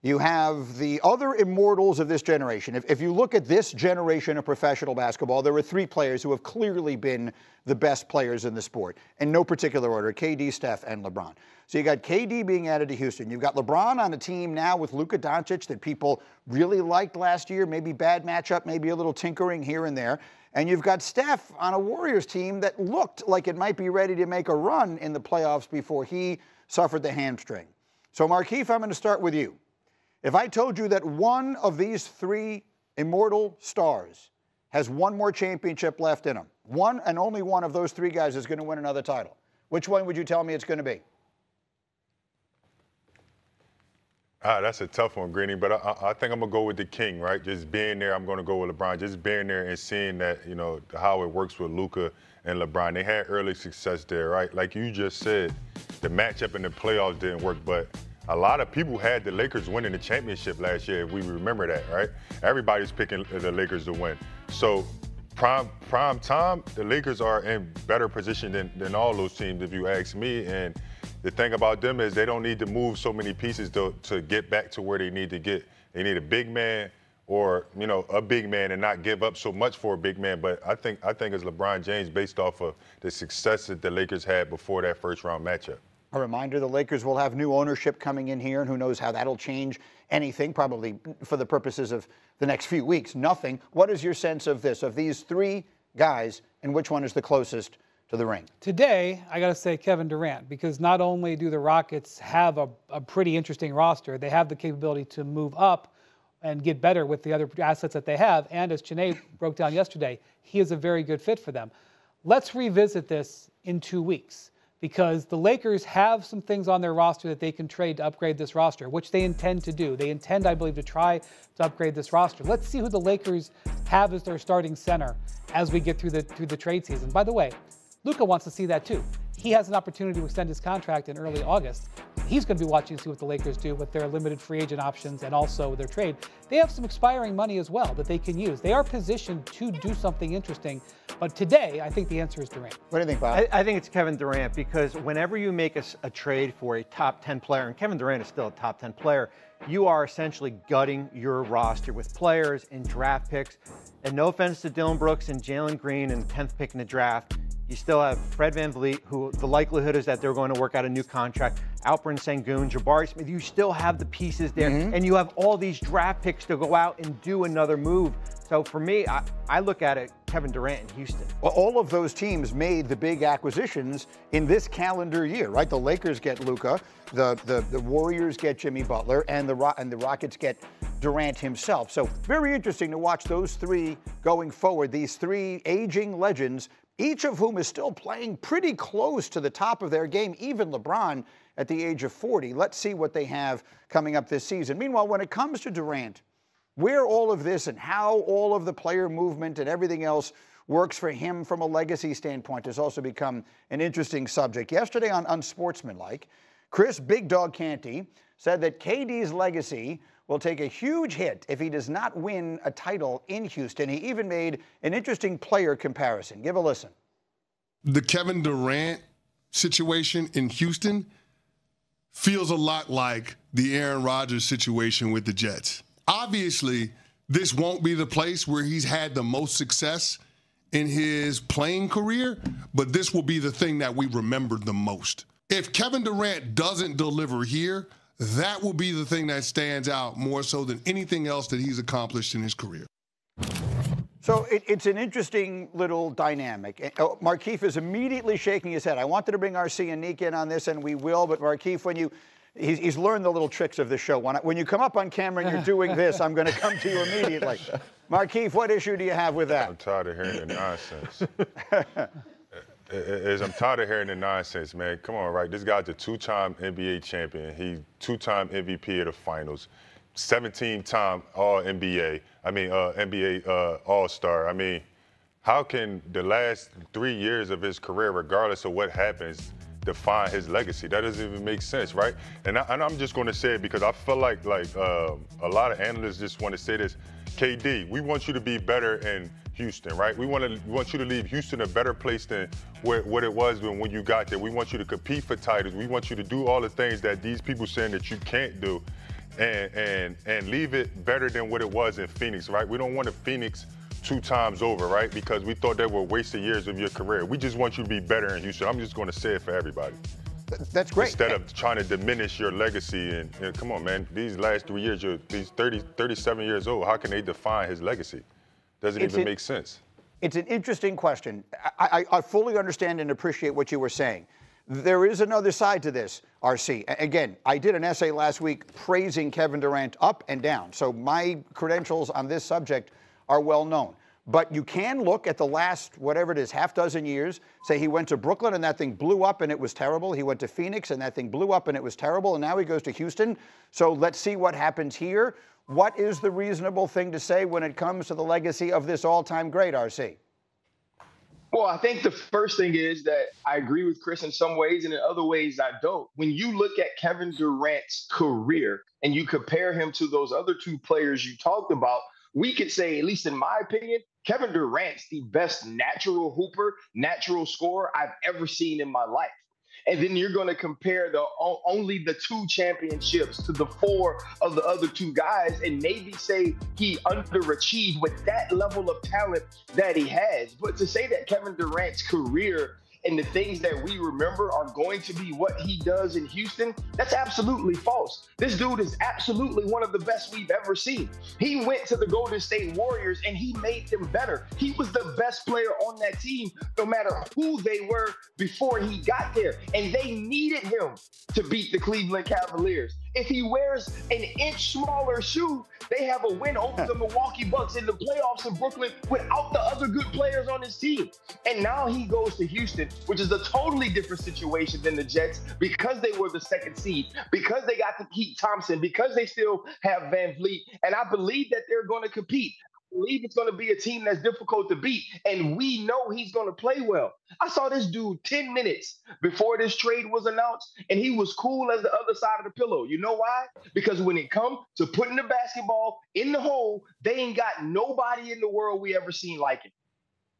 You have the other immortals of this generation. If you look at this generation of professional basketball, there were three players who have clearly been the best players in the sport, in no particular order: KD, Steph, and LeBron. So you got KD being added to Houston. You've got LeBron on a team now with Luka Doncic that people really liked last year, maybe bad matchup, maybe a little tinkering here and there. And you've got Steph on a Warriors team that looked like it might be ready to make a run in the playoffs before he suffered the hamstring. So, Markieff, I'm going to start with you. If I told you that one of these three immortal stars has one more championship left in him, one and only one of those three guys is going to win another title, which one would you tell me it's going to be? That's a tough one, Greeny, but I think I'm going to go with the king, right? Just being there, I'm going to go with LeBron. Just being there and seeing that, you know, how it works with Luka and LeBron. They had early success there, right? Like you just said, the matchup in the playoffs didn't work, but a lot of people had the Lakers winning the championship last year, if we remember that, right? Everybody's picking the Lakers to win. So prime time, the Lakers are in better position than all those teams, if you ask me. And the thing about them is they don't need to move so many pieces to get back to where they need to get. They need a big man or, you know, a big man and not give up so much for a big man. But I think it's LeBron James based off of the success that the Lakers had before that first round matchup. A reminder, the Lakers will have new ownership coming in here, and who knows how that'll change anything, probably for the purposes of the next few weeks, nothing. What is your sense of this, of these three guys, and which one is the closest to the ring? Today, I got to say Kevin Durant, because not only do the Rockets have a pretty interesting roster, they have the capability to move up and get better with the other assets that they have, and as Chiney broke down yesterday, he is a very good fit for them. Let's revisit this in 2 weeks, because the Lakers have some things on their roster that they can trade to upgrade this roster, which they intend to do. They intend, I believe, to try to upgrade this roster. Let's see who the Lakers have as their starting center as we get through the trade season. By the way, Luka wants to see that too. He has an opportunity to extend his contract in early August. He's going to be watching to see what the Lakers do with their limited free agent options and also their trade. They have some expiring money as well that they can use. They are positioned to do something interesting. But today, I think the answer is Durant. What do you think, Bob? I think it's Kevin Durant, because whenever you make a trade for a top 10 player, and Kevin Durant is still a top 10 player, you are essentially gutting your roster with players and draft picks. And no offense to Dillon Brooks and Jalen Green and the 10th pick in the draft, you still have Fred VanVleet, who the likelihood is that they're going to work out a new contract. Alperen Sengun, Jabari Smith, you still have the pieces there. And you have all these draft picks to go out and do another move. So for me, I look at it, Kevin Durant in Houston. Well, all of those teams made the big acquisitions in this calendar year, right? The Lakers get Luka, the Warriors get Jimmy Butler, and the Rockets get Durant himself. So very interesting to watch those three going forward, these three aging legends, each of whom is still playing pretty close to the top of their game, even LeBron at the age of 40. Let's see what they have coming up this season. Meanwhile, when it comes to Durant, where all of this and how all of the player movement and everything else works for him from a legacy standpoint has also become an interesting subject. Yesterday on Unsportsmanlike, Chris Big Dog Canty said that KD's legacy will take a huge hit if he does not win a title in Houston. He even made an interesting player comparison. Give a listen. The Kevin Durant situation in Houston feels a lot like the Aaron Rodgers situation with the Jets. Obviously, this won't be the place where he's had the most success in his playing career, but this will be the thing that we remember the most. If Kevin Durant doesn't deliver here, that will be the thing that stands out more so than anything else that he's accomplished in his career. So it's an interesting little dynamic. Markieff is immediately shaking his head. I wanted to bring RC and Nick in on this, and we will, but Markieff, he's learned the little tricks of the show. When you come up on camera and you're doing this, I'm going to come to you immediately. Markieff, what issue do you have with that? I'm tired of hearing the nonsense. I'm tired of hearing the nonsense, man. Come on, right? This guy's a two-time NBA champion. He's two-time MVP of the finals, 17-time All-NBA. NBA All-Star. I mean, how can the last 3 years of his career, regardless of what happens, define his legacy? That doesn't even make sense, right? And I'm just going to say it because I feel like a lot of analysts just want to say this. KD, we want you to be better in Houston, right? We want you to leave Houston a better place than what it was when you got there. We want you to compete for titles. We want you to do all the things that these people saying that you can't do. and leave it better than what it was in Phoenix, right? We don't want a Phoenix 2 times over, right? Because we thought they were wasted years of your career. We just want you to be better in Houston. I'm just going to say it for everybody. That's great. Instead of trying to diminish your legacy. And come on, man, these last 3 years, he's 37 years old. How can they define his legacy? Doesn't even make sense. It's an interesting question. I fully understand and appreciate what you were saying. There is another side to this, RC. Again, I did an essay last week praising Kevin Durant up and down. So my credentials on this subject are well known. But you can look at the last, whatever it is, half dozen years, say he went to Brooklyn and that thing blew up and it was terrible. He went to Phoenix and that thing blew up and it was terrible. And now he goes to Houston. So let's see what happens here. What is the reasonable thing to say when it comes to the legacy of this all-time great, RC? Well, I think the first thing is that I agree with Chris in some ways, and in other ways I don't. When you look at Kevin Durant's career and you compare him to those other 2 players you talked about, we could say, at least in my opinion, Kevin Durant's the best natural hooper, natural scorer I've ever seen in my life. And then you're going to compare only the 2 championships to the 4 of the other 2 guys and maybe say he underachieved with that level of talent that he has. But to say that Kevin Durant's career and the things that we remember are going to be what he does in Houston, that's absolutely false. This dude is absolutely one of the best we've ever seen. He went to the Golden State Warriors and he made them better. He was the best player on that team, no matter who they were before he got there. And they needed him to beat the Cleveland Cavaliers. If he wears an inch smaller shoe, they have a win over the Milwaukee Bucks in the playoffs in Brooklyn without the other good players on his team. And now he goes to Houston, which is a totally different situation than the Jets because they were the 2nd seed, because they got to keep Thompson, because they still have Van Vliet. And I believe that they're going to compete. I believe it's going to be a team that's difficult to beat, and we know he's going to play well. I saw this dude 10 minutes before this trade was announced, and he was cool as the other side of the pillow. You know why? Because when it comes to putting the basketball in the hole, they ain't got nobody in the world we ever seen like it.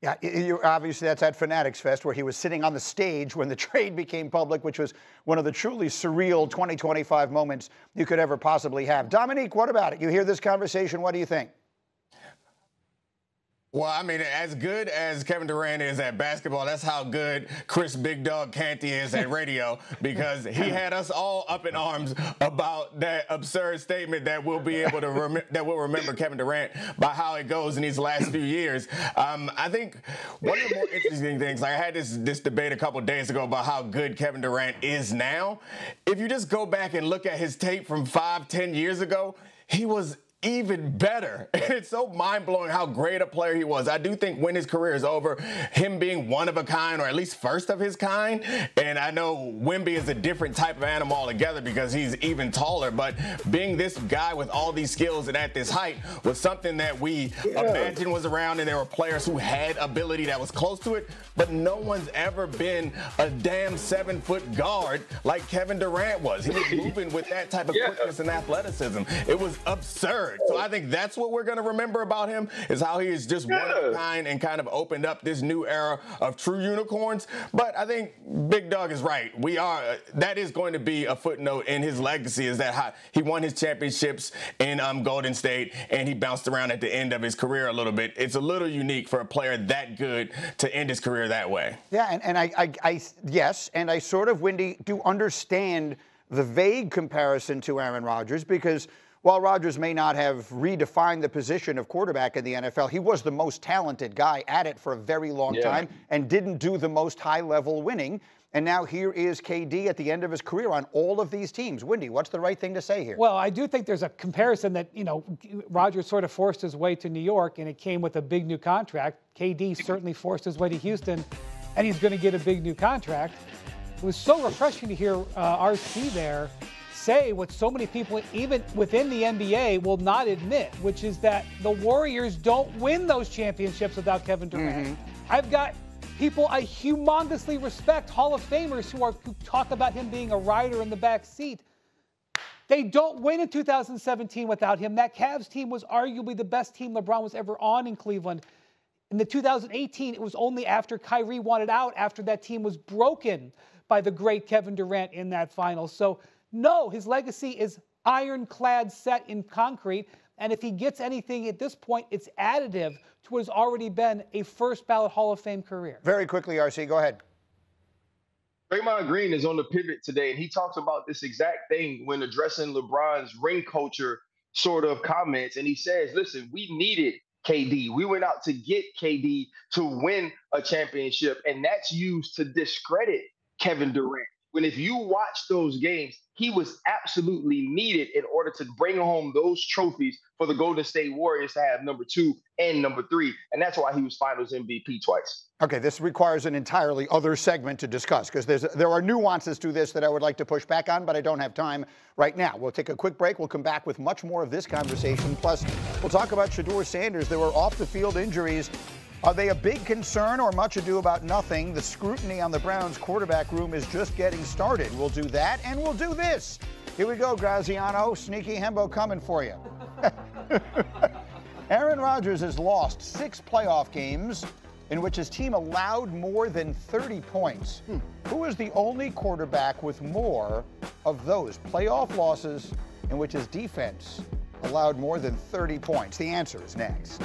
Yeah, obviously that's at Fanatics Fest where he was sitting on the stage when the trade became public, which was one of the truly surreal 2025 moments you could ever possibly have. Dominique, what about it? You hear this conversation, what do you think? Well, I mean, as good as Kevin Durant is at basketball, that's how good Chris Big Dog Canty is at radio, because he had us all up in arms about that absurd statement that we'll be able to we'll remember Kevin Durant by how it goes in these last few years. I think one of the more interesting things, like I had this debate a couple days ago about how good Kevin Durant is now. If you just go back and look at his tape from 5-10 years ago, he was even better. It's so mind-blowing how great a player he was. I do think when his career is over, him being one of a kind, or at least first of his kind, and I know Wemby is a different type of animal altogether because he's even taller, but being this guy with all these skills and at this height was something that we imagined was around, and there were players who had ability that was close to it, but no one's ever been a damn 7-foot guard like Kevin Durant was. He was moving with that type of quickness and athleticism. It was absurd. So I think that's what we're going to remember about him, is how he is just one of a kind and kind of opened up this new era of true unicorns. But I think Big Dog is right. That is going to be a footnote in his legacy, is that he won his championships in Golden State and he bounced around at the end of his career a little bit. It's a little unique for a player that good to end his career that way. Yeah, and I sort of, Wendy, do understand the vague comparison to Aaron Rodgers, because while Rodgers may not have redefined the position of quarterback in the NFL, he was the most talented guy at it for a very long time and didn't do the most high-level winning. And now here is KD at the end of his career on all of these teams. Wendy, what's the right thing to say here? Well, I do think there's a comparison that, Rodgers sort of forced his way to New York, and it came with a big new contract. KD certainly forced his way to Houston, and he's going to get a big new contract. It was so refreshing to hear RC there say what so many people, even within the NBA, will not admit, which is that the Warriors don't win those championships without Kevin Durant. I've got people I humongously respect, Hall of Famers, who talk about him being a rider in the back seat. They don't win in 2017 without him. That Cavs team was arguably the best team LeBron was ever on in Cleveland. In the 2018, it was only after Kyrie wanted out, after that team was broken by the great Kevin Durant in that final. So, no, his legacy is ironclad set in concrete. And if he gets anything at this point, it's additive to what has already been a first ballot Hall of Fame career. Very quickly, RC, go ahead. Draymond Green is on the pivot today, and he talks about this exact thing when addressing LeBron's ring culture sort of comments. And he says, listen, we needed KD. We went out to get KD to win a championship, and that's used to discredit Kevin Durant. When if you watch those games, he was absolutely needed in order to bring home those trophies for the Golden State Warriors to have number 2 and number 3. And that's why he was Finals MVP twice. Okay, this requires an entirely other segment to discuss because there are nuances to this that I would like to push back on, but I don't have time right now. We'll take a quick break. We'll come back with much more of this conversation. Plus, we'll talk about Shedeur Sanders. There were off-the-field injuries. Are they a big concern or much ado about nothing? The scrutiny on the Browns quarterback room is just getting started. We'll do that, and we'll do this. Here we go, Graziano. Sneaky Hembo coming for you. Aaron Rodgers has lost 6 playoff games in which his team allowed more than 30 points. Who is the only quarterback with more of those playoff losses in which his defense allowed more than 30 points? The answer is next.